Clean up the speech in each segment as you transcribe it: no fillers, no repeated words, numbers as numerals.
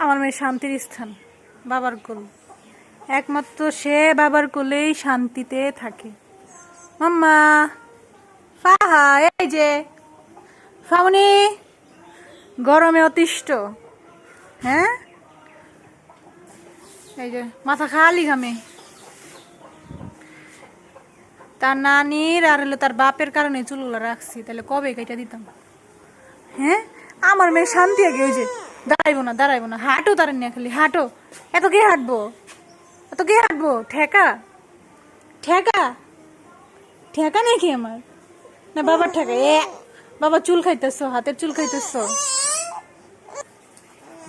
আমার মেয়ে শান্তির স্থান, বাবার কোল। একমাত্র সে বাবার কোলেই শান্তিতে থাকে। মাম্মা, ফাহা, এই যে ফাউনি গরমে অতিষ্ঠ। হ্যাঁ, এই যে মাথা খালি ঘামে। তার নানির আর হলো তার বাপের কারণে চুলগুলো রাখছি, তাহলে কবে কেটে দিতাম। হ্যাঁ, আমার মেয়ে শান্তি আগে। ওই যে দাঁড়াইবো না, হাঁটো তার নিয়ে, খালি হাঁটো। এত কে হাঁটবো, ঠেকা ঠেকা ঠেকা নাকি আমার? না বাবার ঠেকা? বাবা চুল খাইতেছ, হাতের চুল খাইতেছ।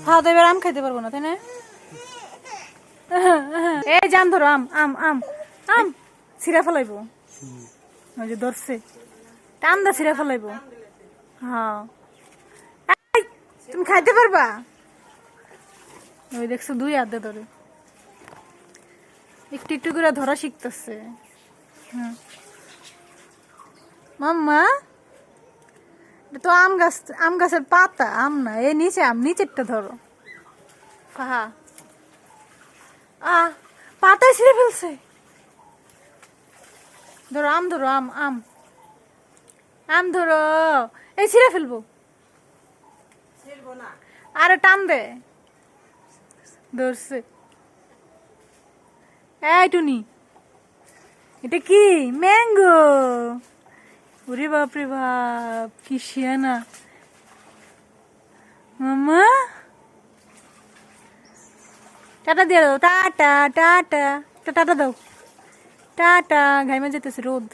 খাওয়া তো এবার আম খাইতে পারবো না, তাই না? এই জান ধরো, আম আম আম আম ছিঁড়া ফেলাইবো। ওই যে ধরছে, টান দা ছিঁড়া ফেলাইবো। হ্যাঁ, তুমি খাইতে পারবা? ওই দেখছো, দুই হাতে ধরে একটু একটু করে ধরা শিখতেছে। হ্যাঁ মাম্মা, এটা তো আম গাছের পাতা, আম না। এই নিচে আম, নিচেরটা ধরো। কাহা পাতায় ছিঁড়ে ফেলছে। ধরো আম, ধরো আম আম আম ধরো। এই ছিঁড়ে ফেলবো, আরে টান দে। ধরছে। এই টুনি, এটা কি? ম্যাঙ্গো। ওরে বাপ রে বাপ, কি শিয়ানা মাম্মা। টাটা দিয়ে দাও, টাটা টাটা টাটা দাও, টাটা। ঘাইমা যেতেছে রোদ।